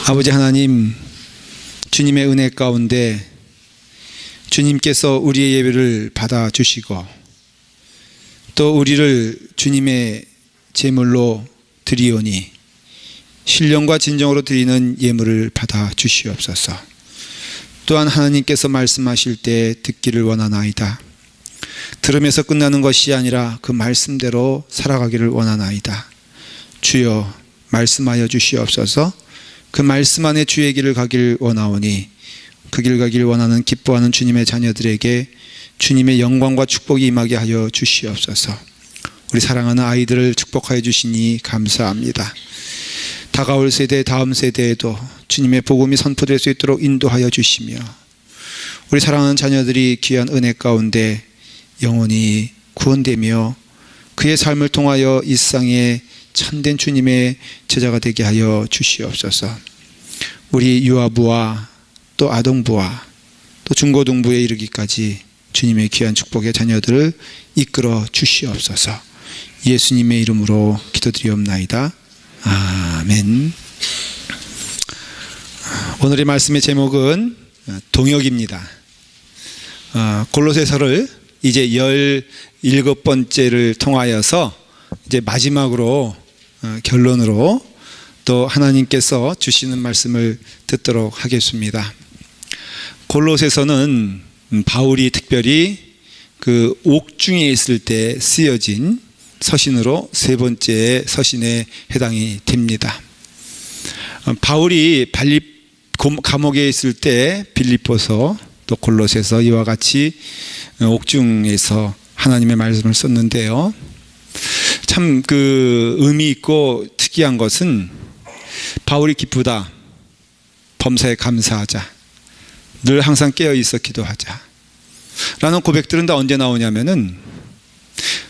아버지 하나님, 주님의 은혜 가운데 주님께서 우리의 예배를 받아주시고 또 우리를 주님의 제물로 드리오니 신령과 진정으로 드리는 예물을 받아주시옵소서. 또한 하나님께서 말씀하실 때 듣기를 원하나이다. 들으면서 끝나는 것이 아니라 그 말씀대로 살아가기를 원하나이다. 주여 말씀하여 주시옵소서. 그 말씀 안에 주의 길을 가기를 원하오니 그 길 가기를 원하는 기뻐하는 주님의 자녀들에게 주님의 영광과 축복이 임하게 하여 주시옵소서. 우리 사랑하는 아이들을 축복하여 주시니 감사합니다. 다가올 세대, 다음 세대에도 주님의 복음이 선포될 수 있도록 인도하여 주시며 우리 사랑하는 자녀들이 귀한 은혜 가운데 영원히 구원되며 그의 삶을 통하여 이 세상에 참된 주님의 제자가 되게 하여 주시옵소서. 우리 유아부와 또 아동부와 또 중고등부에 이르기까지 주님의 귀한 축복의 자녀들을 이끌어 주시옵소서. 예수님의 이름으로 기도드리옵나이다. 아멘. 오늘의 말씀의 제목은 동역입니다. 골로새서를 이제 17번째를 통하여서 이제 마지막으로 결론으로 또 하나님께서 주시는 말씀을 듣도록 하겠습니다. 골로새서는 바울이 특별히 그 옥중에 있을 때 쓰여진 서신으로 세 번째 서신에 해당이 됩니다. 바울이 감옥에 있을 때 빌립보서 또 골로새서 이와 같이 옥중에서 하나님의 말씀을 썼는데요. 참 그 의미 있고 특이한 것은 바울이 기쁘다, 범사에 감사하자, 늘 항상 깨어있어 기도하자 라는 고백들은 다 언제 나오냐면은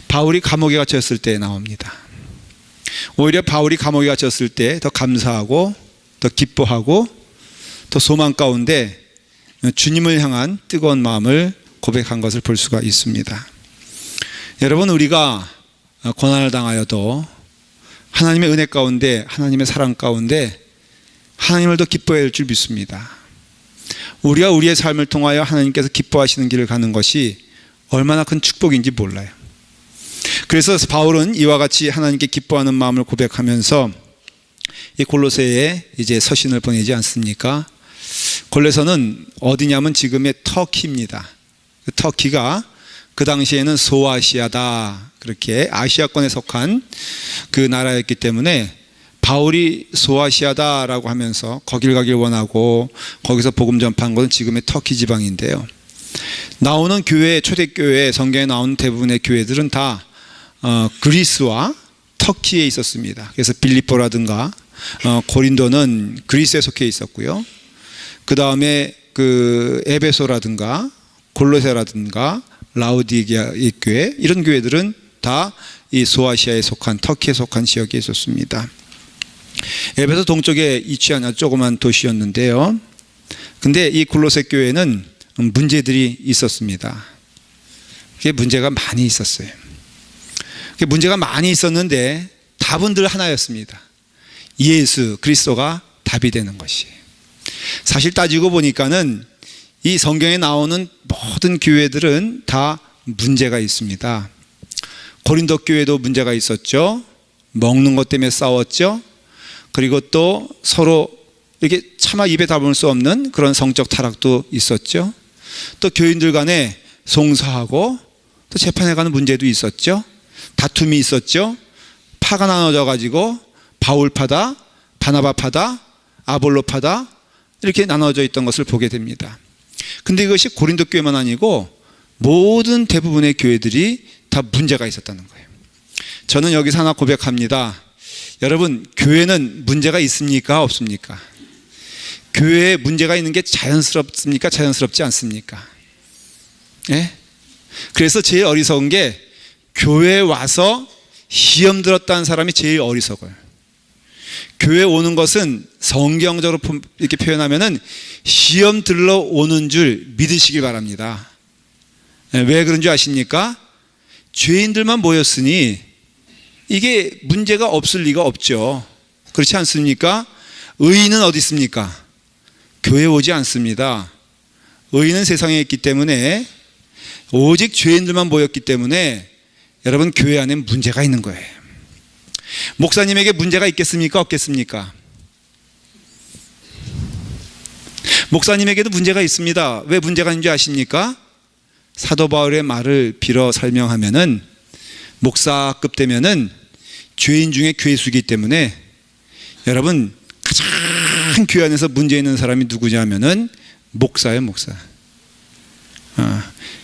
바울이 감옥에 갇혔을 때 나옵니다. 오히려 바울이 감옥에 갇혔을 때 더 감사하고 더 기뻐하고 더 소망 가운데 주님을 향한 뜨거운 마음을 고백한 것을 볼 수가 있습니다. 여러분, 우리가 고난을 당하여도 하나님의 은혜 가운데, 하나님의 사랑 가운데 하나님을 더 기뻐해야 할 줄 믿습니다. 우리가 우리의 삶을 통하여 하나님께서 기뻐하시는 길을 가는 것이 얼마나 큰 축복인지 몰라요. 그래서 바울은 이와 같이 하나님께 기뻐하는 마음을 고백하면서 이 골로새에 이제 서신을 보내지 않습니까? 골로새는 어디냐면 지금의 터키입니다. 터키가 그 당시에는 소아시아다, 그렇게 아시아권에 속한 그 나라였기 때문에 바울이 소아시아다라고 하면서 거길 가길 원하고 거기서 복음 전파한 것은 지금의 터키 지방인데요. 나오는 교회, 초대교회, 성경에 나오는 대부분의 교회들은 다 그리스와 터키에 있었습니다. 그래서 빌립보라든가 고린도는 그리스에 속해 있었고요. 그 다음에 그 에베소라든가 골로새라든가 라우디게아 교회, 이런 교회들은 다 이 소아시아에 속한, 터키에 속한 지역에 있었습니다. 에베소 동쪽에 위치한 아주 조그만 도시였는데요. 근데 이 골로새 교회는 문제들이 있었습니다. 그게 문제가 많이 있었어요. 그게 문제가 많이 있었는데 답은 늘 하나였습니다. 예수 그리스도가 답이 되는 것이에요. 사실 따지고 보니까는 이 성경에 나오는 모든 교회들은 다 문제가 있습니다. 고린도 교회도 문제가 있었죠. 먹는 것 때문에 싸웠죠. 그리고 또 서로 이렇게 차마 입에 담을 수 없는 그런 성적 타락도 있었죠. 또 교인들 간에 송사하고 또 재판해가는 문제도 있었죠. 다툼이 있었죠. 파가 나눠져 가지고 바울파다, 바나바파다, 아볼로파다 이렇게 나눠져 있던 것을 보게 됩니다. 근데 이것이 고린도 교회만 아니고 모든 대부분의 교회들이 다 문제가 있었다는 거예요. 저는 여기서 하나 고백합니다. 여러분, 교회는 문제가 있습니까? 없습니까? 교회에 문제가 있는 게 자연스럽습니까? 자연스럽지 않습니까? 예? 그래서 제일 어리석은 게 교회에 와서 시험 들었다는 사람이 제일 어리석어요. 교회 오는 것은 성경적으로 이렇게 표현하면은 시험 들러 오는 줄 믿으시길 바랍니다. 왜 그런 줄 아십니까? 죄인들만 모였으니 이게 문제가 없을 리가 없죠. 그렇지 않습니까? 의인은 어디 있습니까? 교회에 오지 않습니다. 의인은 세상에 있기 때문에, 오직 죄인들만 모였기 때문에 여러분, 교회 안에 문제가 있는 거예요. 목사님에게 문제가 있겠습니까? 없겠습니까? 목사님에게도 문제가 있습니다. 왜 문제가 있는지 아십니까? 사도 바울의 말을 빌어 설명하면은, 목사급 되면은 죄인 중에 괴수이기 때문에, 여러분, 가장 교회 안에서 문제 있는 사람이 누구냐면은 목사예요, 목사.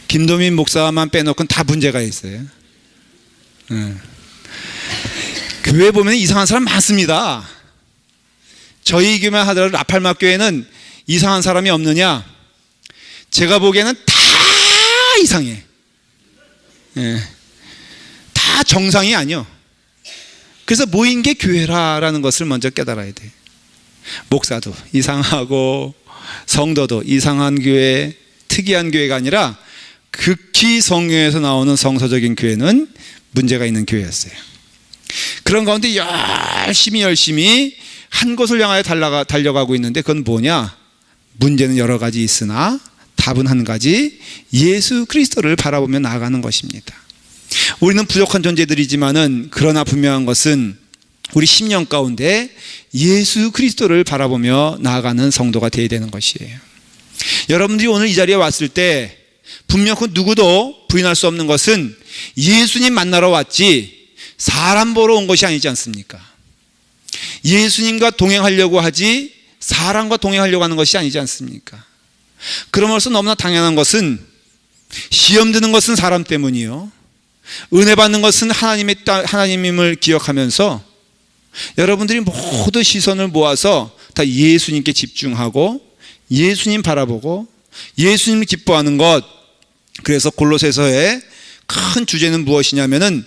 김도민 목사만 빼놓고는 다 문제가 있어요. 교회 보면 이상한 사람 많습니다. 저희 교회만 하더라도 라팔마 교회는 이상한 사람이 없느냐? 제가 보기에는 다 이상해. 다 정상이 아니요. 그래서 모인 게 교회라는 것을 먼저 깨달아야 돼. 목사도 이상하고 성도도 이상한 교회, 특이한 교회가 아니라 극히 성교에서 나오는 성서적인 교회는 문제가 있는 교회였어요. 그런 가운데 열심히 한 곳을 향하여 달려가고 있는데, 그건 뭐냐? 문제는 여러 가지 있으나 답은 한 가지, 예수 그리스도를 바라보며 나아가는 것입니다. 우리는 부족한 존재들이지만은, 그러나 분명한 것은 우리 심령 가운데 예수 그리스도를 바라보며 나아가는 성도가 되어야 되는 것이에요. 여러분들이 오늘 이 자리에 왔을 때 분명 그 누구도 부인할 수 없는 것은 예수님 만나러 왔지 사람 보러 온 것이 아니지 않습니까? 예수님과 동행하려고 하지 사람과 동행하려고 하는 것이 아니지 않습니까? 그럼으로써 너무나 당연한 것은, 시험 드는 것은 사람 때문이요, 은혜 받는 것은 하나님임을 기억하면서 여러분들이 모두 시선을 모아서 다 예수님께 집중하고 예수님 바라보고 예수님을 기뻐하는 것. 그래서 골로새서의 큰 주제는 무엇이냐면은,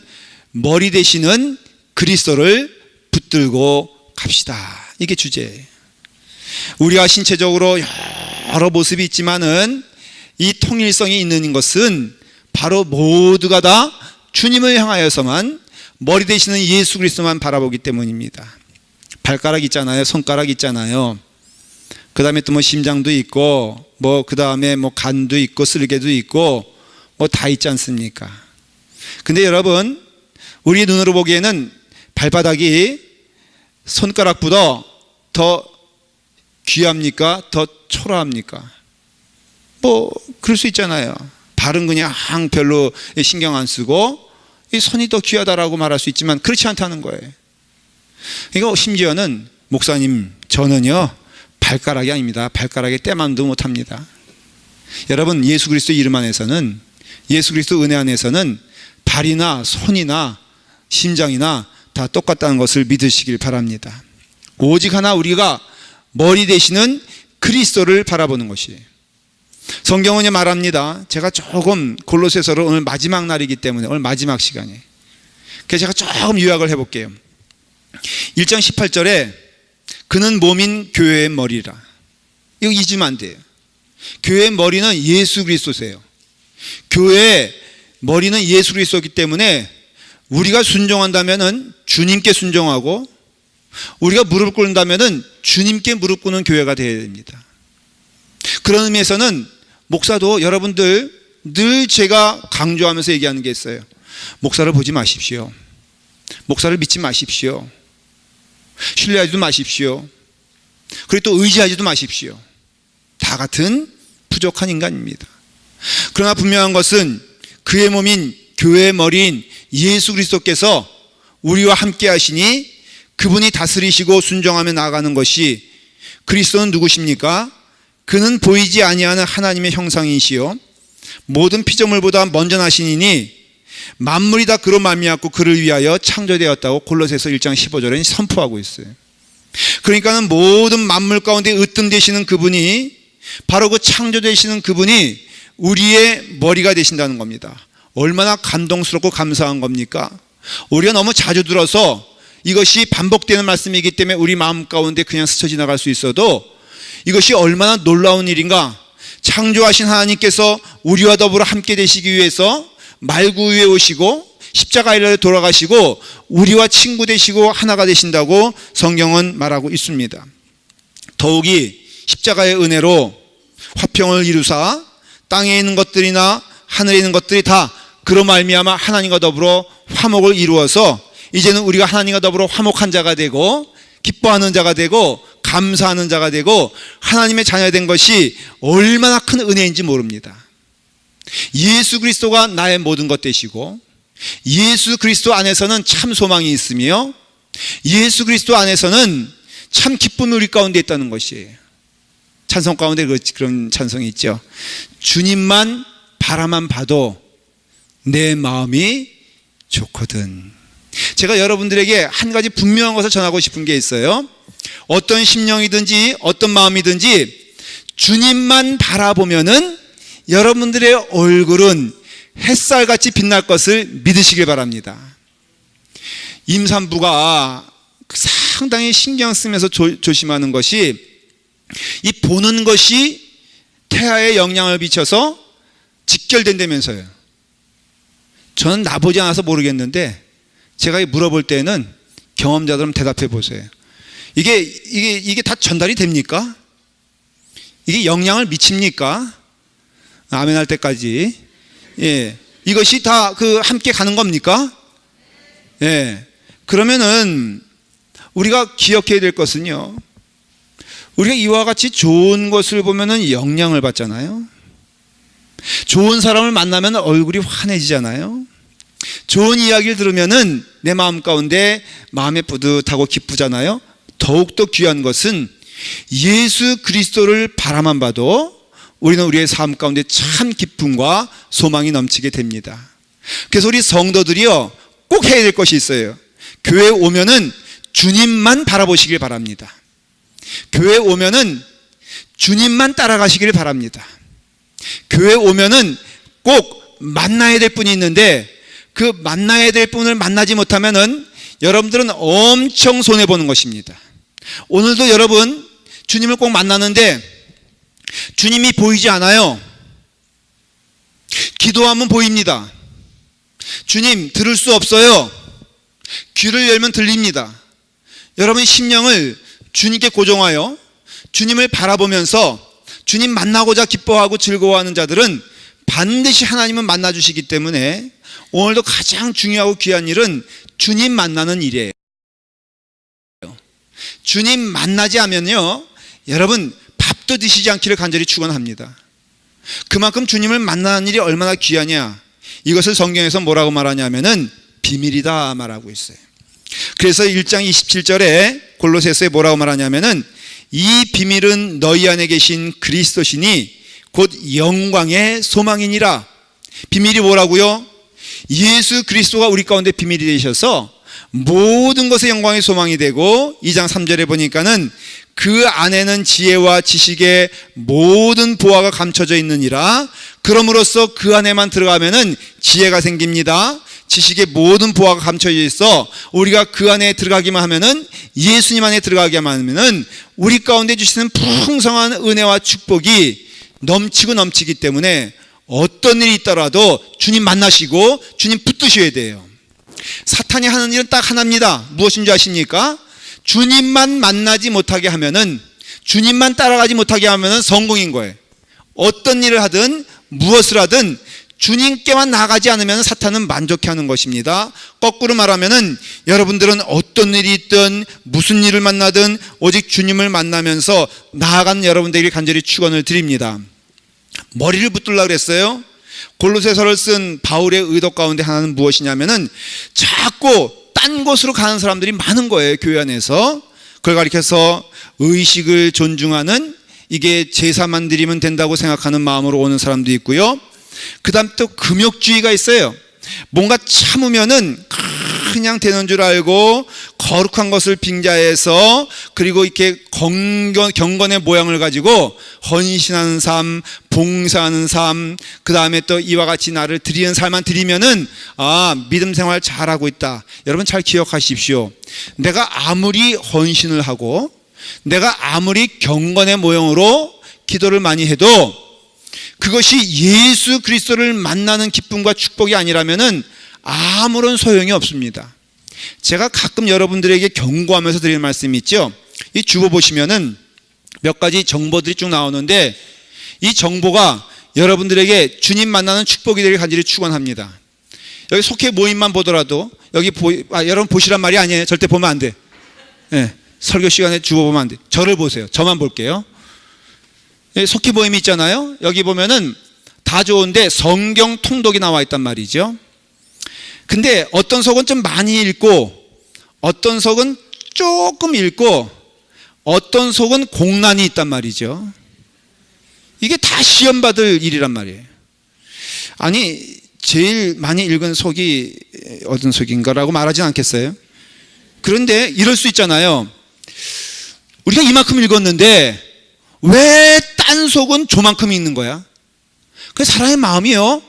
머리 되시는 그리스도를 붙들고 갑시다. 이게 주제예요. 우리가 신체적으로 여러 모습이 있지만은 이 통일성이 있는 것은 바로 모두가 다 주님을 향하여서만, 머리 되시는 예수 그리스도만 바라보기 때문입니다. 발가락 있잖아요. 손가락 있잖아요. 그 다음에 또 뭐 심장도 있고, 그 다음에 간도 있고, 쓸개도 있고, 다 있지 않습니까? 근데 여러분, 우리 눈으로 보기에는 발바닥이 손가락보다 더 귀합니까? 더 초라합니까? 그럴 수 있잖아요. 발은 그냥 별로 신경 안 쓰고, 이 손이 더 귀하다라고 말할 수 있지만 그렇지 않다는 거예요. 그러니까 심지어는, 목사님, 저는요 발가락이 아닙니다. 발가락에 때만도 못합니다. 여러분, 예수 그리스도 이름 안에서는, 예수 그리스도 은혜 안에서는 발이나 손이나 심장이나 다 똑같다는 것을 믿으시길 바랍니다. 오직 하나, 우리가 머리 되시는 그리스도를 바라보는 것이에요. 성경은 말합니다. 제가 조금 골로새서를, 오늘 마지막 날이기 때문에, 오늘 마지막 시간에, 그래서 제가 조금 요약을 해볼게요. 1장 18절에 그는 몸인 교회의 머리라. 이거 잊으면 안 돼요. 교회의 머리는 예수 그리스도세요. 교회의 머리는 예수 그리스도이기 때문에 우리가 순종한다면은 주님께 순종하고, 우리가 무릎 꿇는다면은 주님께 무릎 꿇는 교회가 되어야 됩니다. 그런 의미에서는 목사도, 여러분들 늘 제가 강조하면서 얘기하는 게 있어요. 목사를 보지 마십시오. 목사를 믿지 마십시오. 신뢰하지도 마십시오. 그리고 또 의지하지도 마십시오. 다 같은 부족한 인간입니다. 그러나 분명한 것은 그의 몸인 교회의 머리인 예수 그리스도께서 우리와 함께 하시니, 그분이 다스리시고 순종하며 나아가는 것이, 그리스도는 누구십니까? 그는 보이지 아니하는 하나님의 형상이시요 모든 피조물보다 먼저 나시니니 만물이 다 그로 말미암고 그를 위하여 창조되었다고 골로새서 1장 15절에 선포하고 있어요. 그러니까는 모든 만물 가운데 으뜸되시는 그분이, 바로 그 창조되시는 그분이 우리의 머리가 되신다는 겁니다. 얼마나 감동스럽고 감사한 겁니까? 우리가 너무 자주 들어서 이것이 반복되는 말씀이기 때문에 우리 마음 가운데 그냥 스쳐 지나갈 수 있어도, 이것이 얼마나 놀라운 일인가. 창조하신 하나님께서 우리와 더불어 함께 되시기 위해서 말구 위에 오시고 십자가에 돌아가시고 우리와 친구 되시고 하나가 되신다고 성경은 말하고 있습니다. 더욱이 십자가의 은혜로 화평을 이루사 땅에 있는 것들이나 하늘에 있는 것들이 다 그로 말미암아 하나님과 더불어 화목을 이루어서 이제는 우리가 하나님과 더불어 화목한 자가 되고 기뻐하는 자가 되고 감사하는 자가 되고 하나님의 자녀가 된 것이 얼마나 큰 은혜인지 모릅니다. 예수 그리스도가 나의 모든 것 되시고 예수 그리스도 안에서는 참 소망이 있으며 예수 그리스도 안에서는 참 기쁨이 우리 가운데 있다는 것이에요. 찬송 가운데 그런 찬송이 있죠. 주님만 바라만 봐도 내 마음이 좋거든. 제가 여러분들에게 한 가지 분명한 것을 전하고 싶은 게 있어요. 어떤 심령이든지 어떤 마음이든지 주님만 바라보면은 여러분들의 얼굴은 햇살같이 빛날 것을 믿으시길 바랍니다. 임산부가 상당히 신경 쓰면서 조심하는 것이 이 보는 것이 태아에 영향을 미쳐서 직결된다면서요. 저는 나보지 않아서 모르겠는데 제가 물어볼 때는 경험자들은 대답해 보세요. 이게 다 전달이 됩니까? 이게 영향을 미칩니까? 아멘 할 때까지. 예. 이것이 다 함께 가는 겁니까? 예. 그러면은 우리가 기억해야 될 것은요. 우리가 이와 같이 좋은 것을 보면은 영향을 받잖아요. 좋은 사람을 만나면 얼굴이 환해지잖아요. 좋은 이야기를 들으면은 내 마음 가운데 마음에 뿌듯하고 기쁘잖아요. 더욱더 귀한 것은 예수 그리스도를 바라만 봐도 우리는 우리의 삶 가운데 참 기쁨과 소망이 넘치게 됩니다. 그래서 우리 성도들이요 꼭 해야 될 것이 있어요. 교회에 오면은 주님만 바라보시길 바랍니다. 교회에 오면은 주님만 따라가시길 바랍니다. 교회에 오면은 꼭 만나야 될 분이 있는데 그 만나야 될 분을 만나지 못하면은 여러분들은 엄청 손해보는 것입니다. 오늘도 여러분 주님을 꼭 만나는데 주님이 보이지 않아요. 기도하면 보입니다. 주님 들을 수 없어요. 귀를 열면 들립니다. 여러분 심령을 주님께 고정하여 주님을 바라보면서 주님 만나고자 기뻐하고 즐거워하는 자들은 반드시 하나님은 만나주시기 때문에 오늘도 가장 중요하고 귀한 일은 주님 만나는 일이에요. 주님 만나지 않으면요 여러분 밥도 드시지 않기를 간절히 축원합니다. 그만큼 주님을 만나는 일이 얼마나 귀하냐, 이것을 성경에서 뭐라고 말하냐면은 비밀이다 말하고 있어요. 그래서 1장 27절에 골로새서에 뭐라고 말하냐면은 이 비밀은 너희 안에 계신 그리스도시니 곧 영광의 소망이니라. 비밀이 뭐라고요? 예수 그리스도가 우리 가운데 비밀이 되셔서 모든 것의 영광의 소망이 되고 2장 3절에 보니까는 그 안에는 지혜와 지식의 모든 보화가 감춰져 있느니라. 그럼으로써 그 안에만 들어가면은 지혜가 생깁니다. 지식의 모든 보화가 감춰져 있어 우리가 그 안에 들어가기만 하면은, 예수님 안에 들어가기만 하면은 우리 가운데 주시는 풍성한 은혜와 축복이 넘치기 때문에 어떤 일이 있더라도 주님 만나시고 주님 붙드셔야 돼요. 사탄이 하는 일은 딱 하나입니다. 무엇인지 아십니까? 주님만 만나지 못하게 하면은, 주님만 따라가지 못하게 하면은 성공인 거예요. 어떤 일을 하든 무엇을 하든 주님께만 나가지 않으면 사탄은 만족해하는 것입니다. 거꾸로 말하면은 여러분들은 어떤 일이 있든 무슨 일을 만나든 오직 주님을 만나면서 나아가는 여러분들에게 간절히 축원을 드립니다. 머리를 붙들려고 그랬어요. 골로새서를 쓴 바울의 의도 가운데 하나는 무엇이냐면은 자꾸 딴 곳으로 가는 사람들이 많은 거예요. 교회 안에서. 그걸 가리켜서 의식을 존중하는, 이게 제사만 드리면 된다고 생각하는 마음으로 오는 사람도 있고요. 그 다음 또 금욕주의가 있어요. 뭔가 참으면은 그냥 되는 줄 알고 거룩한 것을 빙자해서, 그리고 이렇게 경건의 모양을 가지고 헌신하는 삶, 봉사하는 삶, 그 다음에 또 이와 같이 나를 드리는 삶만 드리면은 믿음 생활 잘하고 있다. 여러분 잘 기억하십시오. 내가 아무리 헌신을 하고 내가 아무리 경건의 모형으로 기도를 많이 해도 그것이 예수 그리스도를 만나는 기쁨과 축복이 아니라면은 아무런 소용이 없습니다. 제가 가끔 여러분들에게 경고하면서 드리는 말씀이 있죠. 이 주보 보시면은 몇 가지 정보들이 쭉 나오는데 이 정보가 여러분들에게 주님 만나는 축복이 되길 간절히 축원합니다. 여기 속회 모임만 보더라도 여기 여러분 보시란 말이 아니에요. 절대 보면 안 돼. 네, 설교 시간에 주워 보면 안 돼. 저를 보세요. 저만 볼게요. 속회 모임이 있잖아요. 여기 보면은 다 좋은데 성경 통독이 나와 있단 말이죠. 근데 어떤 속은 좀 많이 읽고 어떤 속은 조금 읽고 어떤 속은 공란이 있단 말이죠. 이게 다 시험 받을 일이란 말이에요. 아니 제일 많이 읽은 속이 어떤 속인가라고 말하진 않겠어요? 그런데 이럴 수 있잖아요. 우리가 이만큼 읽었는데 왜 딴 속은 저만큼 읽는 거야? 그 사람의 마음이요.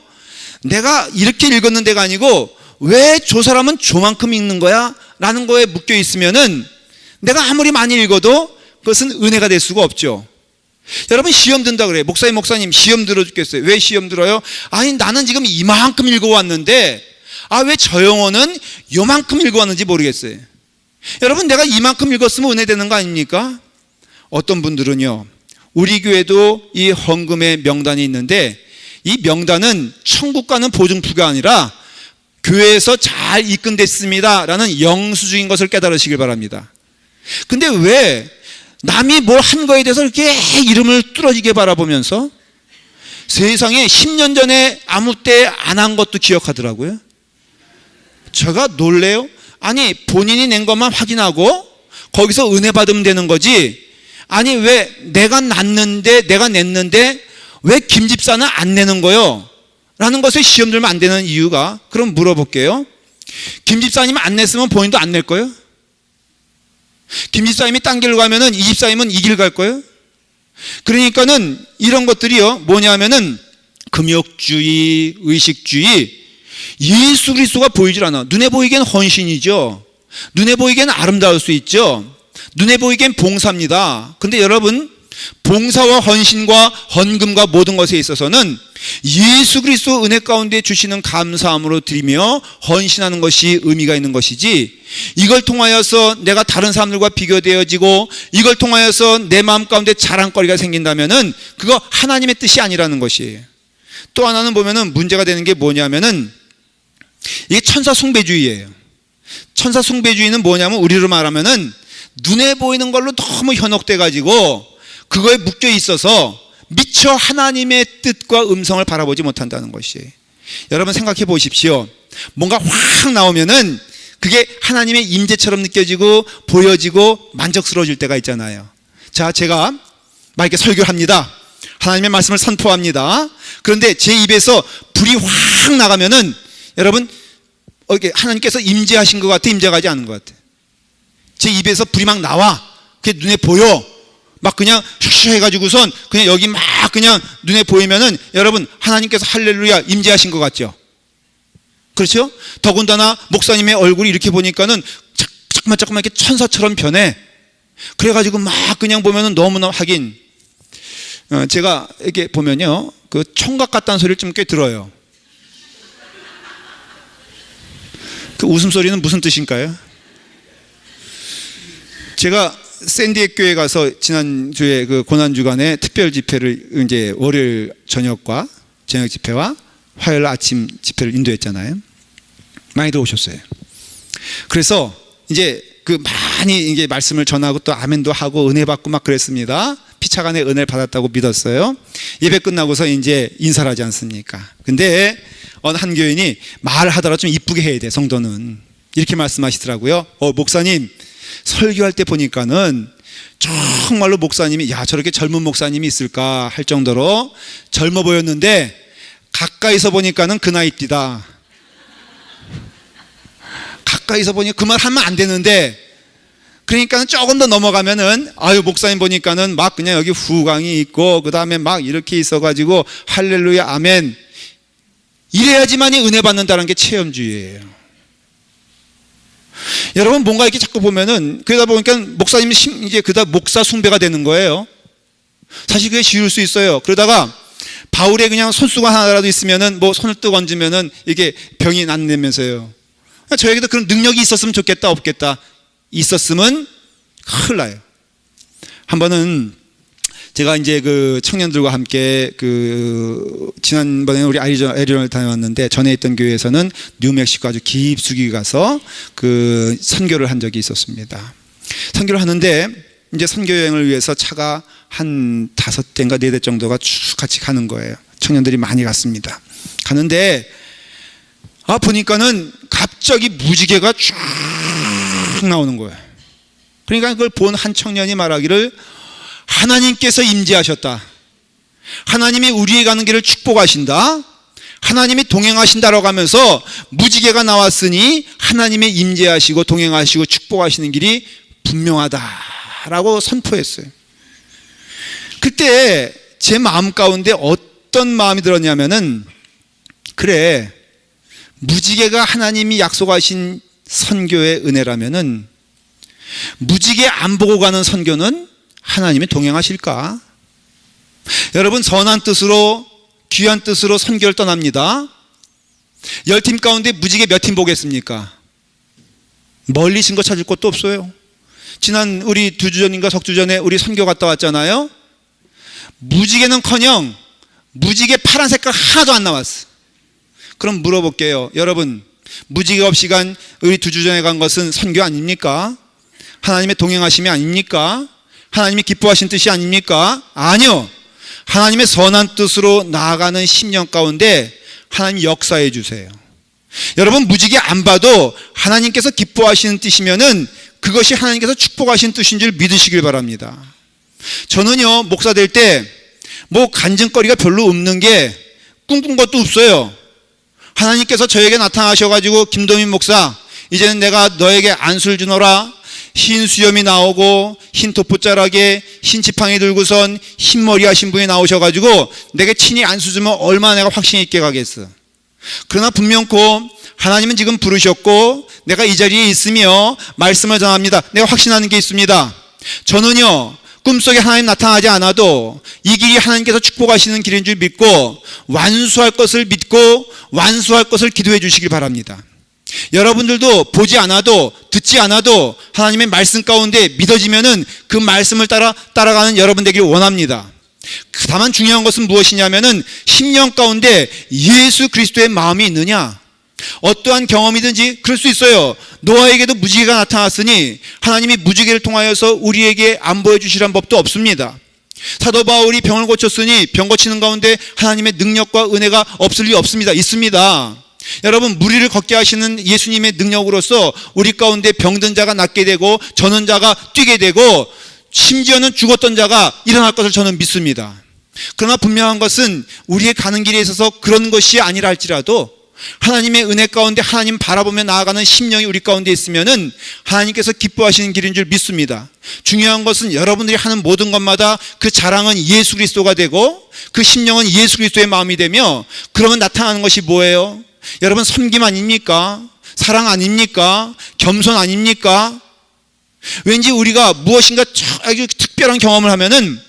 내가 이렇게 읽었는 데가 아니고 왜 저 사람은 저만큼 읽는 거야? 라는 거에 묶여 있으면은 내가 아무리 많이 읽어도 그것은 은혜가 될 수가 없죠. 여러분 시험 든다 그래요. 목사님 시험 들어 죽겠어요. 왜 시험 들어요? 아니 나는 지금 이만큼 읽어왔는데 왜 저 영혼은 요만큼 읽어왔는지 모르겠어요. 여러분 내가 이만큼 읽었으면 은혜 되는 거 아닙니까? 어떤 분들은요, 우리 교회도 이 헌금의 명단이 있는데 이 명단은 천국 가는 보증표가 아니라 교회에서 잘 입금됐습니다 라는 영수증인 것을 깨달으시길 바랍니다. 근데 왜 남이 뭘 한 거에 대해서 이렇게 이름을 뚫어지게 바라보면서 세상에 10년 전에 아무 때 안 한 것도 기억하더라고요. 제가 놀래요. 아니 본인이 낸 것만 확인하고 거기서 은혜 받으면 되는 거지. 아니 왜 내가 냈는데 왜 김 집사는 안 내는 거요? 라는 것에 시험 들면 안 되는 이유가, 그럼 물어볼게요. 김 집사님 안 냈으면 본인도 안 낼 거예요? 김 집사님이 딴 길로 가면은 이 집사님은 이 길 갈 거예요? 그러니까는 이런 것들이요, 뭐냐면은 금욕주의, 의식주의, 예수 그리스도가 보이질 않아. 눈에 보이기엔 헌신이죠. 눈에 보이기엔 아름다울 수 있죠. 눈에 보이기엔 봉사입니다. 근데 여러분, 봉사와 헌신과 헌금과 모든 것에 있어서는 예수 그리스도 은혜 가운데 주시는 감사함으로 드리며 헌신하는 것이 의미가 있는 것이지, 이걸 통하여서 내가 다른 사람들과 비교되어지고 이걸 통하여서 내 마음 가운데 자랑거리가 생긴다면은 그거 하나님의 뜻이 아니라는 것이에요. 또 하나는 보면은 문제가 되는 게 뭐냐면은 이게 천사 숭배주의예요. 천사 숭배주의는 뭐냐면 우리로 말하면은 눈에 보이는 걸로 너무 현혹돼 가지고 그거에 묶여 있어서 미처 하나님의 뜻과 음성을 바라보지 못한다는 것이에요. 여러분 생각해 보십시오. 뭔가 확 나오면은 그게 하나님의 임재처럼 느껴지고 보여지고 만족스러워질 때가 있잖아요. 자, 제가 막 이렇게 설교를 합니다. 하나님의 말씀을 선포합니다. 그런데 제 입에서 불이 확 나가면은 여러분 이렇게 하나님께서 임재하신 것 같아, 임재하지 않은 것 같아? 제 입에서 불이 막 나와. 그게 눈에 보여. 막 그냥 슉슉 해가지고선 그냥 여기 막 그냥 눈에 보이면은 여러분 하나님께서 할렐루야 임재하신 것 같죠? 그렇죠? 더군다나 목사님의 얼굴이 이렇게 보니까는 자꾸만 이렇게 천사처럼 변해. 그래가지고 막 그냥 보면은 너무나 하긴 제가 이렇게 보면요, 그 총각 같다는 소리를 좀 꽤 들어요. 그 웃음소리는 무슨 뜻인가요? 제가 샌디에 교회 가서 지난주에 그 고난주간에 특별 집회를 이제 월요일 저녁과 저녁 집회와 화요일 아침 집회를 인도했잖아요. 많이들 오셨어요. 그래서 이제 그 많이 이제 말씀을 전하고 또 아멘도 하고 은혜 받고 막 그랬습니다. 피차간에 은혜를 받았다고 믿었어요. 예배 끝나고서 이제 인사를 하지 않습니까? 근데 어느 한 교인이 말하더라도 좀 이쁘게 해야 돼, 성도는. 이렇게 말씀하시더라고요. 목사님, 설교할 때 보니까는 정말로 목사님이, 야, 저렇게 젊은 목사님이 있을까 할 정도로 젊어 보였는데 가까이서 보니까는 그 나이띠다. 가까이서 보니 그 말 하면 안 되는데, 그러니까는 조금 더 넘어가면은 아유 목사님 보니까는 막 그냥 여기 후광이 있고 그 다음에 막 이렇게 있어가지고 할렐루야 아멘, 이래야지만이 은혜 받는다는 게 체험주의예요. 여러분 뭔가 이렇게 자꾸 보면은 그러다 보니까 목사님이 이제 그다 목사 숭배가 되는 거예요. 사실 그게 쉬울 수 있어요. 그러다가 바울에 그냥 손수건 하나라도 있으면은 뭐 손을 뜨고 얹으면은 이게 병이 낫는다면서요. 저에게도 그런 능력이 있었으면 좋겠다, 없겠다? 있었으면 큰일 나요. 한 번은 제가 이제 그 청년들과 함께 지난번에 우리 애리조나를 다녀왔는데, 전에 있던 교회에서는 뉴멕시코 아주 깊숙이 가서 그 선교를 한 적이 있었습니다. 선교를 하는데 이제 선교 여행을 위해서 차가 한 5대인가 4대 정도가 쭉 같이 가는 거예요. 청년들이 많이 갔습니다. 가는데 보니까는 갑자기 무지개가 쭉 나오는 거예요. 그러니까 그걸 본 한 청년이 말하기를, 하나님께서 임재하셨다, 하나님이 우리의 가는 길을 축복하신다, 하나님이 동행하신다라고 하면서 무지개가 나왔으니 하나님의 임재하시고 동행하시고 축복하시는 길이 분명하다라고 선포했어요. 그때 제 마음 가운데 어떤 마음이 들었냐면은, 그래, 무지개가 하나님이 약속하신 선교의 은혜라면은 무지개 안 보고 가는 선교는 하나님이 동행하실까? 여러분, 선한 뜻으로 귀한 뜻으로 선교를 떠납니다. 10팀 가운데 무지개 몇 팀 보겠습니까? 멀리 신 거 찾을 곳도 없어요. 지난 우리 2주 전인가 석주 전에 우리 선교 갔다 왔잖아요. 무지개는커녕 무지개 파란 색깔 하나도 안 나왔어. 그럼 물어볼게요. 여러분, 무지개 없이 간 우리 2주 전에 간 것은 선교 아닙니까? 하나님의 동행하심이 아닙니까? 하나님이 기뻐하신 뜻이 아닙니까? 아니요. 하나님의 선한 뜻으로 나아가는 10년 가운데 하나님 역사해 주세요. 여러분, 무지개 안 봐도 하나님께서 기뻐하시는 뜻이면은 그것이 하나님께서 축복하신 뜻인 줄 믿으시길 바랍니다. 저는요, 목사 될 때 뭐 간증거리가 별로 없는 게 꿈꾼 것도 없어요. 하나님께서 저에게 나타나셔가지고, 김도민 목사, 이제는 내가 너에게 안수를 주노라, 흰 수염이 나오고 흰 톱붙자락에 흰 지팡이 들고선 흰 머리 하신 분이 나오셔가지고 내게 친히 안수 주면 얼마나 내가 확신 있게 가겠어. 그러나 분명코 하나님은 지금 부르셨고 내가 이 자리에 있으며 말씀을 전합니다. 내가 확신하는 게 있습니다. 저는요, 꿈속에 하나님 나타나지 않아도 이 길이 하나님께서 축복하시는 길인 줄 믿고 완수할 것을 믿고 완수할 것을 기도해 주시길 바랍니다. 여러분들도 보지 않아도 듣지 않아도 하나님의 말씀 가운데 믿어지면은 그 말씀을 따라가는 여러분 되기를 원합니다. 다만 중요한 것은 무엇이냐면은 10년 가운데 예수 그리스도의 마음이 있느냐. 어떠한 경험이든지 그럴 수 있어요. 노아에게도 무지개가 나타났으니 하나님이 무지개를 통하여서 우리에게 안 보여주시란 법도 없습니다. 사도 바울이 병을 고쳤으니 병 고치는 가운데 하나님의 능력과 은혜가 없을 리 없습니다. 있습니다. 여러분, 무리를 걷게 하시는 예수님의 능력으로서 우리 가운데 병든 자가 낫게 되고 저는 자가 뛰게 되고 심지어는 죽었던 자가 일어날 것을 저는 믿습니다. 그러나 분명한 것은 우리의 가는 길에 있어서 그런 것이 아니라 할지라도 하나님의 은혜 가운데 하나님 바라보며 나아가는 심령이 우리 가운데 있으면은 하나님께서 기뻐하시는 길인 줄 믿습니다. 중요한 것은 여러분들이 하는 모든 것마다 그 자랑은 예수 그리스도가 되고 그 심령은 예수 그리스도의 마음이 되며, 그러면 나타나는 것이 뭐예요? 여러분, 섬김 아닙니까? 사랑 아닙니까? 겸손 아닙니까? 왠지 우리가 무엇인가 아주 특별한 경험을 하면은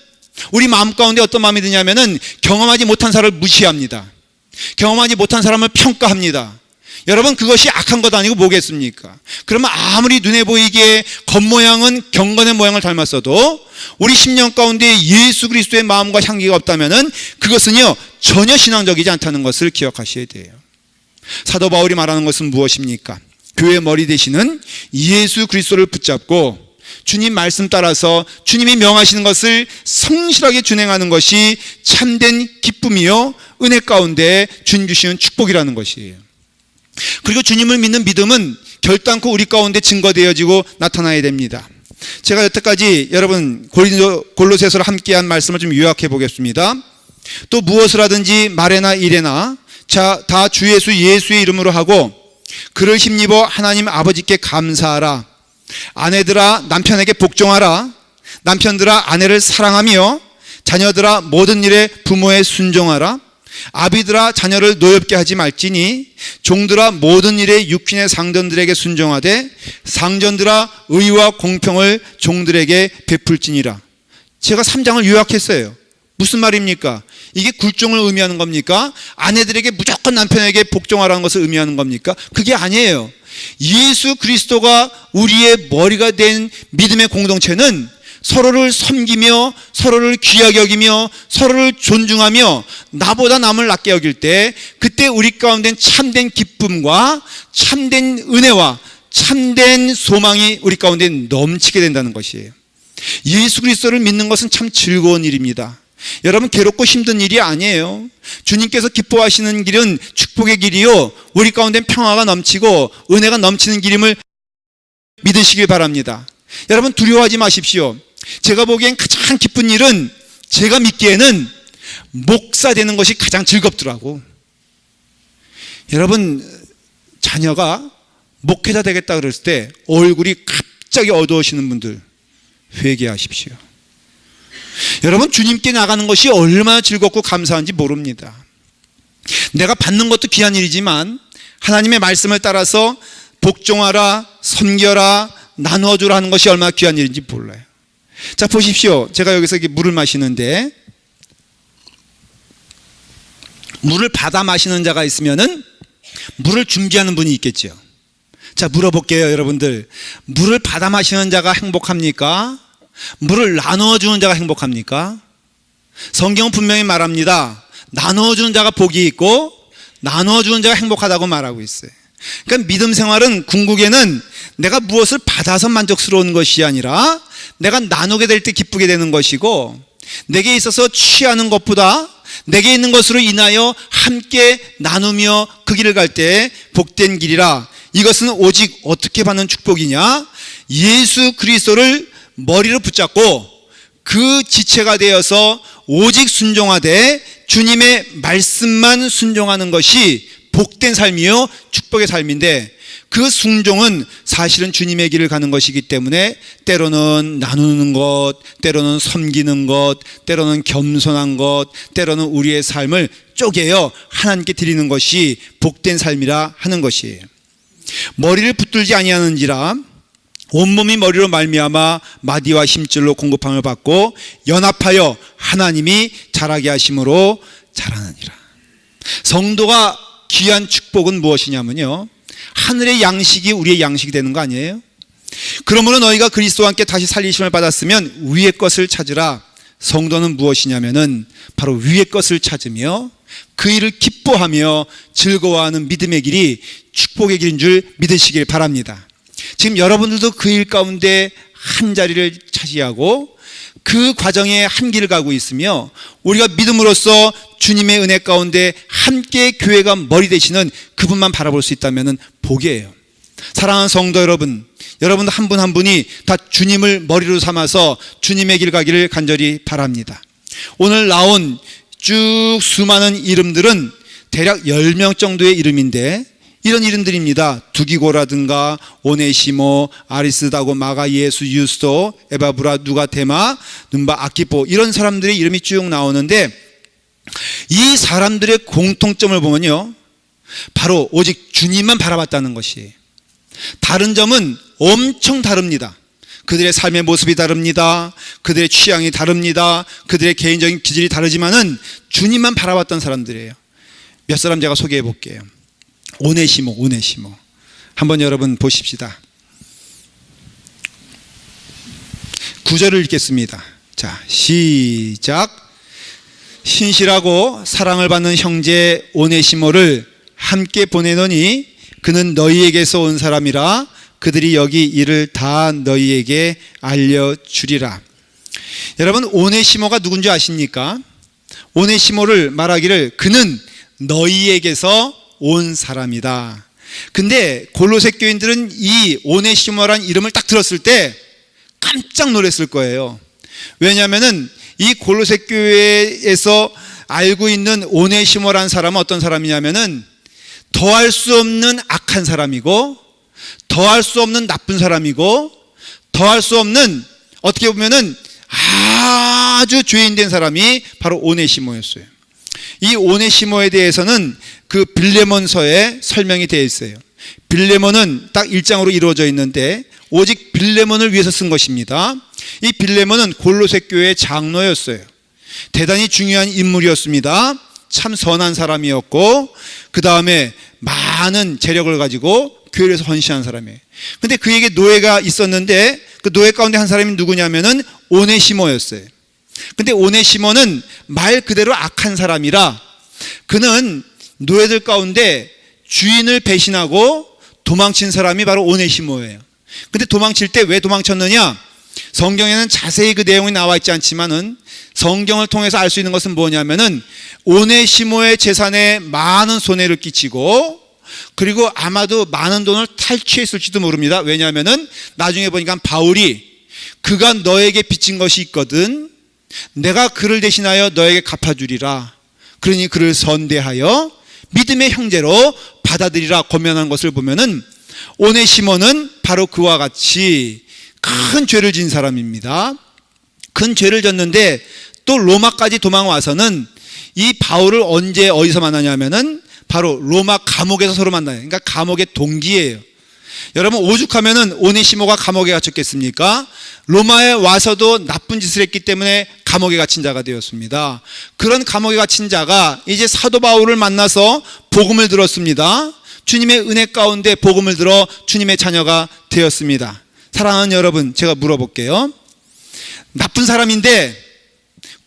우리 마음 가운데 어떤 마음이 드냐면은 경험하지 못한 사람을 무시합니다. 경험하지 못한 사람을 평가합니다. 여러분, 그것이 악한 것 아니고 뭐겠습니까? 그러면 아무리 눈에 보이기에 겉모양은 경건의 모양을 닮았어도 우리 10년 가운데 예수 그리스도의 마음과 향기가 없다면은 그것은요, 전혀 신앙적이지 않다는 것을 기억하셔야 돼요. 사도 바울이 말하는 것은 무엇입니까? 교회의 머리 되시는 예수 그리스도를 붙잡고 주님 말씀 따라서 주님이 명하시는 것을 성실하게 준행하는 것이 참된 기쁨이요 은혜 가운데 주님 주시는 축복이라는 것이에요. 그리고 주님을 믿는 믿음은 결단코 우리 가운데 증거되어지고 나타나야 됩니다. 제가 여태까지 여러분 골로새서를 함께한 말씀을 좀 요약해 보겠습니다. 또 무엇을 하든지 말에나 일에나 다 주 예수의 이름으로 하고 그를 힘입어 하나님 아버지께 감사하라. 아내들아 남편에게 복종하라. 남편들아 아내를 사랑하며 자녀들아 모든 일에 부모에 순종하라. 아비들아 자녀를 노엽게 하지 말지니 종들아 모든 일에 육신의 상전들에게 순종하되 상전들아 의와 공평을 종들에게 베풀지니라. 제가 3장을 요약했어요. 무슨 말입니까? 이게 굴종을 의미하는 겁니까? 아내들에게 무조건 남편에게 복종하라는 것을 의미하는 겁니까? 그게 아니에요. 예수 그리스도가 우리의 머리가 된 믿음의 공동체는 서로를 섬기며 서로를 귀하게 여기며 서로를 존중하며 나보다 남을 낮게 여길 때 그때 우리 가운데 참된 기쁨과 참된 은혜와 참된 소망이 우리 가운데 넘치게 된다는 것이에요. 예수 그리스도를 믿는 것은 참 즐거운 일입니다. 여러분, 괴롭고 힘든 일이 아니에요. 주님께서 기뻐하시는 길은 축복의 길이요, 우리 가운데 평화가 넘치고 은혜가 넘치는 길임을 믿으시길 바랍니다. 여러분, 두려워하지 마십시오. 제가 보기엔 가장 기쁜 일은, 제가 믿기에는 목사 되는 것이 가장 즐겁더라고. 여러분, 자녀가 목회자 되겠다 그랬을 때 얼굴이 갑자기 어두워지는 분들 회개하십시오. 여러분, 주님께 나가는 것이 얼마나 즐겁고 감사한지 모릅니다. 내가 받는 것도 귀한 일이지만 하나님의 말씀을 따라서 복종하라, 섬겨라, 나누어주라 하는 것이 얼마나 귀한 일인지 몰라요. 자, 보십시오. 제가 여기서 이렇게 물을 마시는데, 물을 받아 마시는 자가 있으면은 물을 준비하는 분이 있겠죠. 자, 물어볼게요, 여러분들. 물을 받아 마시는 자가 행복합니까? 물을 나누어주는 자가 행복합니까? 성경은 분명히 말합니다. 나누어주는 자가 복이 있고 나누어주는 자가 행복하다고 말하고 있어요. 그러니까 믿음 생활은 궁극에는 내가 무엇을 받아서 만족스러운 것이 아니라 내가 나누게 될 때 기쁘게 되는 것이고, 내게 있어서 취하는 것보다 내게 있는 것으로 인하여 함께 나누며 그 길을 갈 때 복된 길이라. 이것은 오직 어떻게 받는 축복이냐? 예수 그리스도를 머리로 붙잡고 그 지체가 되어서 오직 순종하되 주님의 말씀만 순종하는 것이 복된 삶이요 축복의 삶인데, 그 순종은 사실은 주님의 길을 가는 것이기 때문에 때로는 나누는 것, 때로는 섬기는 것, 때로는 겸손한 것, 때로는 우리의 삶을 쪼개어 하나님께 드리는 것이 복된 삶이라 하는 것이에요. 머리를 붙들지 아니하는지라 온몸이 머리로 말미암아 마디와 힘줄로 공급함을 받고 연합하여 하나님이 자라게 하심으로 자라느니라. 성도가 귀한 축복은 무엇이냐면요, 하늘의 양식이 우리의 양식이 되는 거 아니에요? 그러므로 너희가 그리스도와 함께 다시 살리심을 받았으면 위의 것을 찾으라. 성도는 무엇이냐면은 바로 위의 것을 찾으며 그 일을 기뻐하며 즐거워하는 믿음의 길이 축복의 길인 줄 믿으시길 바랍니다. 지금 여러분들도 그 일 가운데 한 자리를 차지하고 그 과정에 한 길을 가고 있으며, 우리가 믿음으로써 주님의 은혜 가운데 함께 교회가 머리 되시는 그분만 바라볼 수 있다면 복이에요. 사랑하는 성도 여러분, 여러분 한 분 한 분이 다 주님을 머리로 삼아서 주님의 길 가기를 간절히 바랍니다. 오늘 나온 쭉 수많은 이름들은 대략 10명 정도의 이름인데, 이런 이름들입니다. 두기고라든가 오네시모, 아리스다고, 마가, 예수, 유스도, 에바브라, 누가테마, 눈바, 아키포, 이런 사람들의 이름이 쭉 나오는데, 이 사람들의 공통점을 보면요, 바로 오직 주님만 바라봤다는 것이에요. 다른 점은 엄청 다릅니다. 그들의 삶의 모습이 다릅니다. 그들의 취향이 다릅니다. 그들의 개인적인 기질이 다르지만은 주님만 바라봤던 사람들이에요. 몇 사람 제가 소개해 볼게요. 오네시모. 한번 여러분 보십시다. 9절을 읽겠습니다. 자, 시작. 신실하고 사랑을 받는 형제 오네시모를 함께 보내노니 그는 너희에게서 온 사람이라. 그들이 여기 이를 다 너희에게 알려주리라. 여러분, 오네시모가 누군지 아십니까? 오네시모를 말하기를 그는 너희에게서 온 사람이다. 근데 골로새 교인들은 이 오네시모라는 이름을 딱 들었을 때 깜짝 놀랐을 거예요. 왜냐하면은 이 골로새 교회에서 알고 있는 오네시모라는 사람은 어떤 사람이냐면은 더할 수 없는 악한 사람이고, 더할 수 없는 나쁜 사람이고, 더할 수 없는, 어떻게 보면은 아주 죄인된 사람이 바로 오네시모였어요. 이 오네시모에 대해서는 그 빌레몬서에 설명이 되어 있어요. 빌레몬은 딱 1장으로 이루어져 있는데 오직 빌레몬을 위해서 쓴 것입니다. 이 빌레몬은 골로새 교회의 장로였어요. 대단히 중요한 인물이었습니다. 참 선한 사람이었고, 그 다음에 많은 재력을 가지고 교회에서 헌신한 사람이에요. 근데 그에게 노예가 있었는데 그 노예 가운데 한 사람이 누구냐면은 오네시모였어요. 근데 오네시모는 말 그대로 악한 사람이라 그는 노예들 가운데 주인을 배신하고 도망친 사람이 바로 오네시모예요. 근데 도망칠 때 왜 도망쳤느냐? 성경에는 자세히 그 내용이 나와 있지 않지만은 성경을 통해서 알 수 있는 것은 뭐냐면은 오네시모의 재산에 많은 손해를 끼치고 그리고 아마도 많은 돈을 탈취했을지도 모릅니다. 왜냐하면은 나중에 보니까 바울이 그가 너에게 빚진 것이 있거든 내가 그를 대신하여 너에게 갚아주리라. 그러니 그를 선대하여 믿음의 형제로 받아들이라 권면한 것을 보면은 오네시모는 바로 그와 같이 큰 죄를 진 사람입니다. 큰 죄를 졌는데 또 로마까지 도망와서는 이 바울을 언제 어디서 만나냐면은 바로 로마 감옥에서 서로 만나요. 그러니까 감옥의 동기예요. 여러분 오죽하면은 오네시모가 감옥에 갇혔겠습니까? 로마에 와서도 나쁜 짓을 했기 때문에 감옥에 갇힌 자가 되었습니다. 그런 감옥에 갇힌 자가 이제 사도 바울을 만나서 복음을 들었습니다. 주님의 은혜 가운데 복음을 들어 주님의 자녀가 되었습니다. 사랑하는 여러분, 제가 물어볼게요. 나쁜 사람인데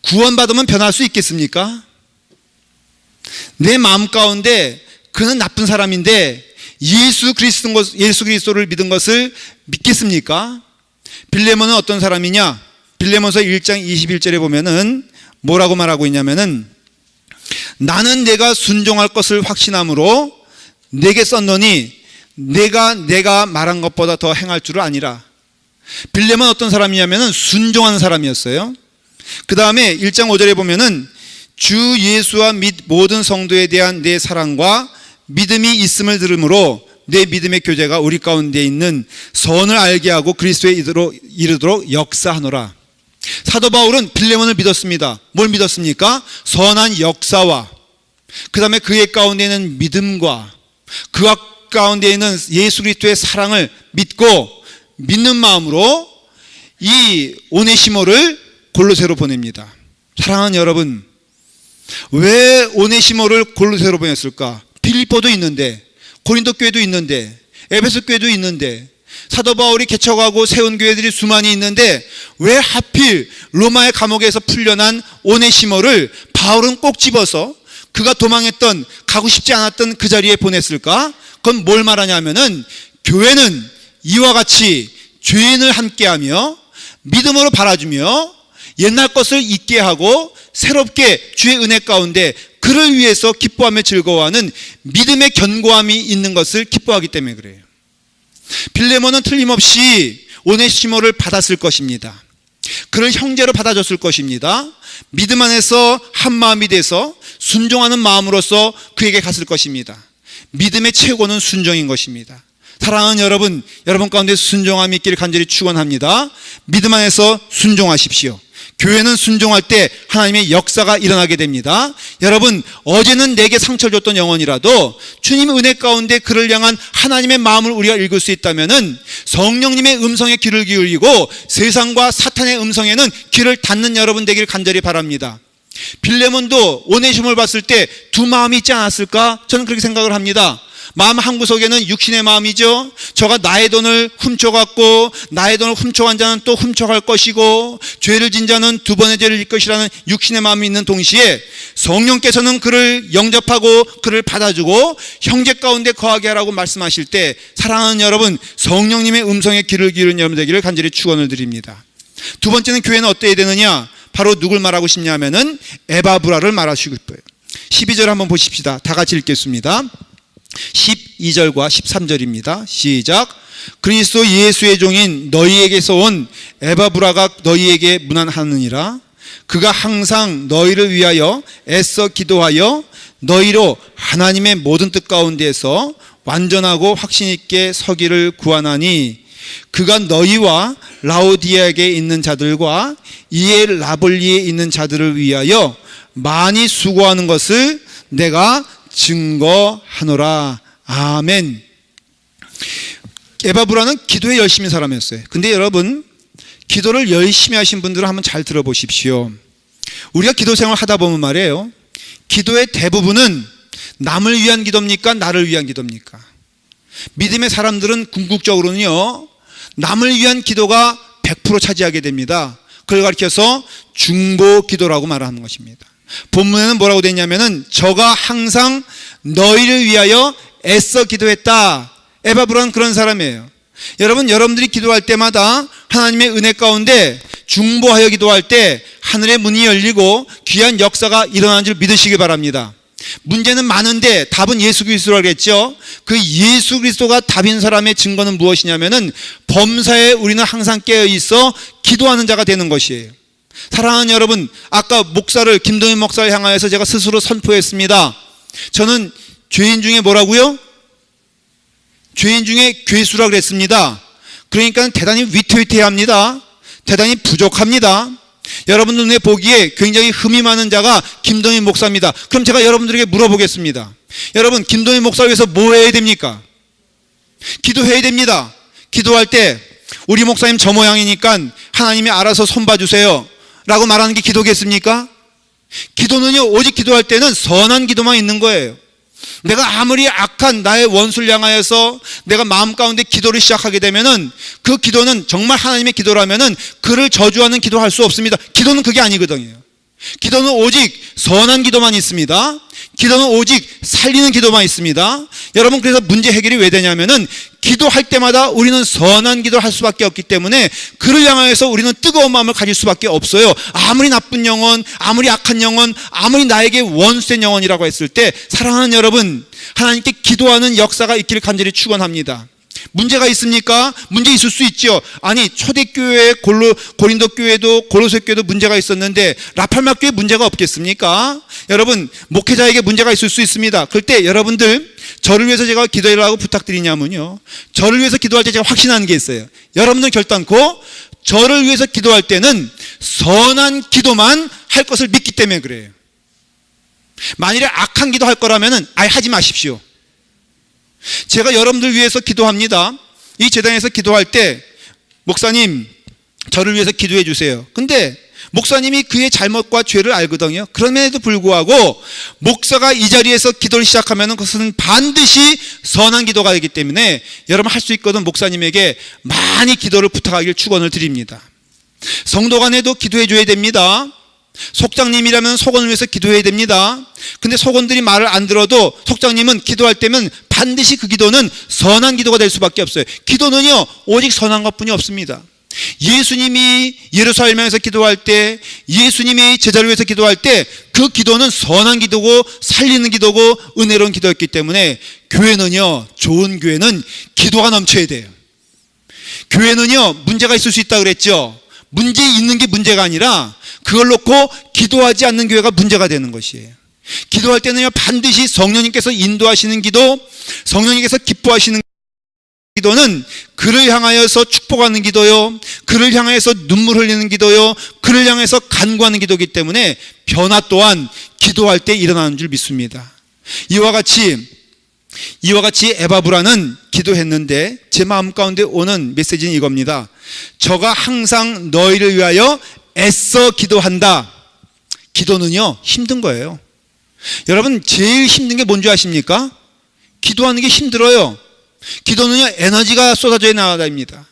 구원받으면 변할 수 있겠습니까? 내 마음 가운데 그는 나쁜 사람인데 예수 그리스도를 믿은 것을 믿겠습니까? 빌레몬은 어떤 사람이냐? 빌레몬서 1장 21절에 보면은 뭐라고 말하고 있냐면은 나는 내가 순종할 것을 확신함으로 내게 썼노니 내가 말한 것보다 더 행할 줄을 아니라. 빌레몬은 어떤 사람이냐면은 순종하는 사람이었어요. 그 다음에 1장 5절에 보면은 주 예수와 및 모든 성도에 대한 내 사랑과 믿음이 있음을 들으므로 내 믿음의 교제가 우리 가운데 있는 선을 알게 하고 그리스도에 이르도록 역사하노라. 사도 바울은 빌레몬을 믿었습니다. 뭘 믿었습니까? 선한 역사와 그 다음에 그의 가운데 있는 믿음과 그 가운데 있는 예수 그리스도의 사랑을 믿는 마음으로 이 오네시모를 골로새로 보냅니다. 사랑하는 여러분, 왜 오네시모를 골로새로 보냈을까? 빌립보도 있는데 고린도 교회도 있는데 에베소 교회도 있는데 사도 바울이 개척하고 세운 교회들이 수많이 있는데 왜 하필 로마의 감옥에서 풀려난 오네시모를 바울은 꼭 집어서 그가 도망했던 가고 싶지 않았던 그 자리에 보냈을까? 그건 뭘 말하냐면은 교회는 이와 같이 죄인을 함께하며 믿음으로 바라주며 옛날 것을 잊게 하고 새롭게 주의 은혜 가운데 그를 위해서 기뻐하며 즐거워하는 믿음의 견고함이 있는 것을 기뻐하기 때문에 그래요. 빌레몬은 틀림없이 오네시모를 받았을 것입니다. 그를 형제로 받아줬을 것입니다. 믿음 안에서 한 마음이 돼서 순종하는 마음으로서 그에게 갔을 것입니다. 믿음의 최고는 순종인 것입니다. 사랑하는 여러분, 여러분 가운데 순종함이 있기를 간절히 축원합니다. 믿음 안에서 순종하십시오. 교회는 순종할 때 하나님의 역사가 일어나게 됩니다. 여러분, 어제는 내게 상처를 줬던 영혼이라도 주님의 은혜 가운데 그를 향한 하나님의 마음을 우리가 읽을 수 있다면은 성령님의 음성에 귀를 기울이고 세상과 사탄의 음성에는 귀를 닫는 여러분 되기를 간절히 바랍니다. 빌레몬도 오네시모를 봤을 때 두 마음이 있지 않았을까? 저는 그렇게 생각을 합니다. 마음 한구석에는 육신의 마음이죠. 저가 나의 돈을 훔쳐갔고 나의 돈을 훔쳐간 자는 또 훔쳐갈 것이고 죄를 진 자는 두 번의 죄를 질 것이라는 육신의 마음이 있는 동시에 성령께서는 그를 영접하고 그를 받아주고 형제 가운데 거하게 하라고 말씀하실 때 사랑하는 여러분, 성령님의 음성에 귀를 기울이는 여러분 되기를 간절히 축원을 드립니다. 두 번째는 교회는 어때야 되느냐? 바로 누굴 말하고 싶냐면은 에바브라를 말하시고 싶어요. 12절 한번 보십시다. 다 같이 읽겠습니다. 12절과 13절입니다. 시작. 그리스도 예수의 종인 너희에게서 온 에바브라가 너희에게 문안하느니라. 그가 항상 너희를 위하여 애써 기도하여 너희로 하나님의 모든 뜻 가운데에서 완전하고 확신 있게 서기를 구하나니 그가 너희와 라오디아에게 있는 자들과 이엘라볼리에 있는 자들을 위하여 많이 수고하는 것을 내가 증거하노라. 아멘. 에바브라는 기도에 열심히 사람이었어요. 근데 여러분, 기도를 열심히 하신 분들은 한번 잘 들어보십시오. 우리가 기도 생활 하다 보면 말이에요, 기도의 대부분은 남을 위한 기도입니까? 나를 위한 기도입니까? 믿음의 사람들은 궁극적으로는요, 남을 위한 기도가 100% 차지하게 됩니다. 그걸 가리켜서 중보 기도라고 말하는 것입니다. 본문에는 뭐라고 되어 있냐면은 저가 항상 너희를 위하여 애써 기도했다. 에바브라는 그런 사람이에요. 여러분, 여러분들이 기도할 때마다 하나님의 은혜 가운데 중보하여 기도할 때 하늘의 문이 열리고 귀한 역사가 일어나는 줄 믿으시기 바랍니다. 문제는 많은데 답은 예수 그리스도라고 했죠. 그 예수 그리스도가 답인 사람의 증거는 무엇이냐면은 범사에 우리는 항상 깨어 있어 기도하는 자가 되는 것이에요. 사랑하는 여러분, 아까 김동인 목사를 향하여서 제가 스스로 선포했습니다. 저는 죄인 중에 뭐라고요? 죄인 중에 괴수라고 그랬습니다. 그러니까 대단히 위태위태해야 합니다. 대단히 부족합니다. 여러분들 눈에 보기에 굉장히 흠이 많은 자가 김동인 목사입니다. 그럼 제가 여러분들에게 물어보겠습니다. 여러분, 김동인 목사를 위해서 뭐 해야 됩니까? 기도해야 됩니다. 기도할 때 우리 목사님 저 모양이니까 하나님이 알아서 손봐주세요 라고 말하는 게 기도겠습니까? 기도는요, 오직 기도할 때는 선한 기도만 있는 거예요. 내가 아무리 악한 나의 원수를 향하여서 내가 마음 가운데 기도를 시작하게 되면은 그 기도는 정말 하나님의 기도라면은 그를 저주하는 기도할 수 없습니다. 기도는 그게 아니거든요. 기도는 오직 선한 기도만 있습니다. 기도는 오직 살리는 기도만 있습니다. 여러분, 그래서 문제 해결이 왜 되냐면은 기도할 때마다 우리는 선한 기도를 할 수밖에 없기 때문에 그를 향하여서 우리는 뜨거운 마음을 가질 수밖에 없어요. 아무리 나쁜 영혼, 아무리 악한 영혼, 아무리 나에게 원수된 영혼이라고 했을 때 사랑하는 여러분, 하나님께 기도하는 역사가 있기를 간절히 축원합니다. 문제가 있습니까? 문제 있을 수 있죠. 아니, 초대교회 고린도 교회도 골로새 교회도 문제가 있었는데 라팔마 교회 문제가 없겠습니까? 여러분, 목회자에게 문제가 있을 수 있습니다. 그럴 때 여러분들, 저를 위해서 제가 기도해라고 부탁드리냐면요, 저를 위해서 기도할 때 제가 확신하는 게 있어요. 여러분들 결단코 저를 위해서 기도할 때는 선한 기도만 할 것을 믿기 때문에 그래요. 만일에 악한 기도 할 거라면은 아예 하지 마십시오. 제가 여러분들 위해서 기도합니다. 이 재단에서 기도할 때 목사님, 저를 위해서 기도해 주세요. 근데 목사님이 그의 잘못과 죄를 알거든요. 그럼에도 불구하고 목사가 이 자리에서 기도를 시작하면 그것은 반드시 선한 기도가 되기 때문에 여러분 할 수 있거든 목사님에게 많이 기도를 부탁하길 축원을 드립니다. 성도 간에도 기도해 줘야 됩니다. 속장님이라면 속원을 위해서 기도해야 됩니다. 근데 속원들이 말을 안 들어도 속장님은 기도할 때면 반드시 그 기도는 선한 기도가 될 수밖에 없어요. 기도는요, 오직 선한 것뿐이 없습니다. 예수님이 예루살렘에서 기도할 때, 예수님이 제자를 위해서 기도할 때 그 기도는 선한 기도고 살리는 기도고 은혜로운 기도였기 때문에 교회는요, 좋은 교회는 기도가 넘쳐야 돼요. 교회는요, 문제가 있을 수 있다고 그랬죠. 문제 있는 게 문제가 아니라 그걸 놓고 기도하지 않는 교회가 문제가 되는 것이에요. 기도할 때는요, 반드시 성령님께서 인도하시는 기도, 성령님께서 기뻐하시는 기도는 그를 향하여서 축복하는 기도요, 그를 향해서 눈물 흘리는 기도요, 그를 향해서 간구하는 기도이기 때문에 변화 또한 기도할 때 일어나는 줄 믿습니다. 이와 같이 에바브라는 기도했는데 제 마음 가운데 오는 메시지는 이겁니다. 저가 항상 너희를 위하여 애써 기도한다. 기도는요, 힘든 거예요. 여러분, 제일 힘든 게 뭔지 아십니까? 기도하는 게 힘들어요. 기도는요, 에너지가 쏟아져야 나가야 됩니다.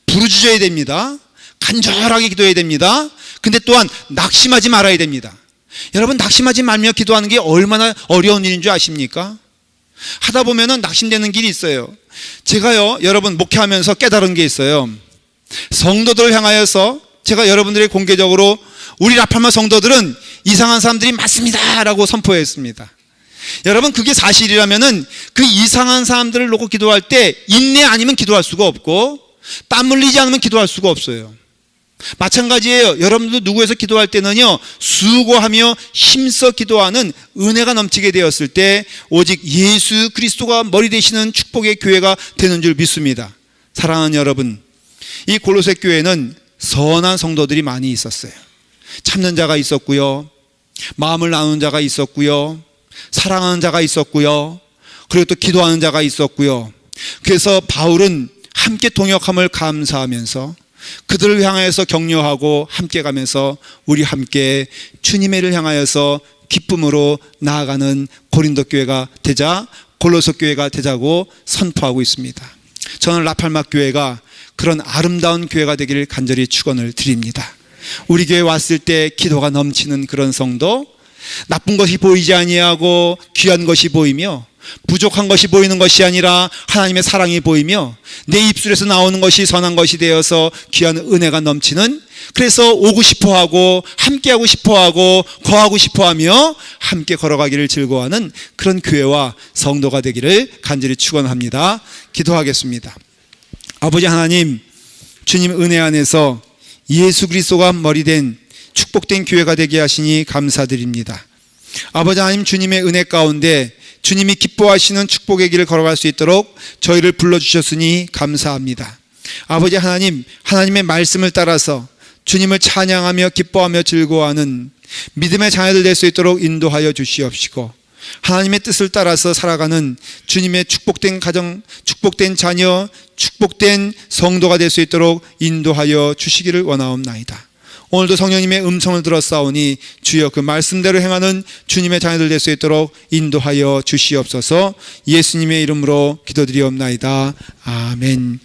부르짖어야 됩니다. 간절하게 기도해야 됩니다. 근데 또한 낙심하지 말아야 됩니다. 여러분, 낙심하지 말며 기도하는 게 얼마나 어려운 일인 줄 아십니까? 하다 보면은 낙심되는 길이 있어요. 제가요, 여러분 목회하면서 깨달은 게 있어요. 성도들을 향하여서 제가 여러분들이 공개적으로 우리 라팔마 성도들은 이상한 사람들이 많습니다 라고 선포했습니다. 여러분, 그게 사실이라면은 그 이상한 사람들을 놓고 기도할 때 인내 아니면 기도할 수가 없고 땀 흘리지 않으면 기도할 수가 없어요. 마찬가지예요. 여러분들도 누구에서 기도할 때는요, 수고하며 힘써 기도하는 은혜가 넘치게 되었을 때 오직 예수 그리스도가 머리 되시는 축복의 교회가 되는 줄 믿습니다. 사랑하는 여러분, 이 골로새 교회는 선한 성도들이 많이 있었어요. 참는 자가 있었고요, 마음을 나누는 자가 있었고요, 사랑하는 자가 있었고요, 그리고 또 기도하는 자가 있었고요. 그래서 바울은 함께 동역함을 감사하면서 그들을 향하여서 격려하고 함께 가면서 우리 함께 주님의 를 향하여서 기쁨으로 나아가는 고린도 교회가 되자, 골로새 교회가 되자고 선포하고 있습니다. 저는 라팔마 교회가 그런 아름다운 교회가 되기를 간절히 축원을 드립니다. 우리 교회 왔을 때 기도가 넘치는 그런 성도, 나쁜 것이 보이지 아니하고 귀한 것이 보이며 부족한 것이 보이는 것이 아니라 하나님의 사랑이 보이며 내 입술에서 나오는 것이 선한 것이 되어서 귀한 은혜가 넘치는, 그래서 오고 싶어하고 함께하고 싶어하고 거하고 싶어하며 함께 걸어가기를 즐거워하는 그런 교회와 성도가 되기를 간절히 축원합니다. 기도하겠습니다. 아버지 하나님, 주님 은혜 안에서 예수 그리스도가 머리된 축복된 교회가 되게 하시니 감사드립니다. 아버지 하나님, 주님의 은혜 가운데 주님이 기뻐하시는 축복의 길을 걸어갈 수 있도록 저희를 불러주셨으니 감사합니다. 아버지 하나님, 하나님의 말씀을 따라서 주님을 찬양하며 기뻐하며 즐거워하는 믿음의 자녀들 될 수 있도록 인도하여 주시옵시고, 하나님의 뜻을 따라서 살아가는 주님의 축복된 가정, 축복된 자녀, 축복된 성도가 될 수 있도록 인도하여 주시기를 원하옵나이다. 오늘도 성령님의 음성을 들었사오니 주여 그 말씀대로 행하는 주님의 자녀들 될 수 있도록 인도하여 주시옵소서. 예수님의 이름으로 기도드리옵나이다. 아멘.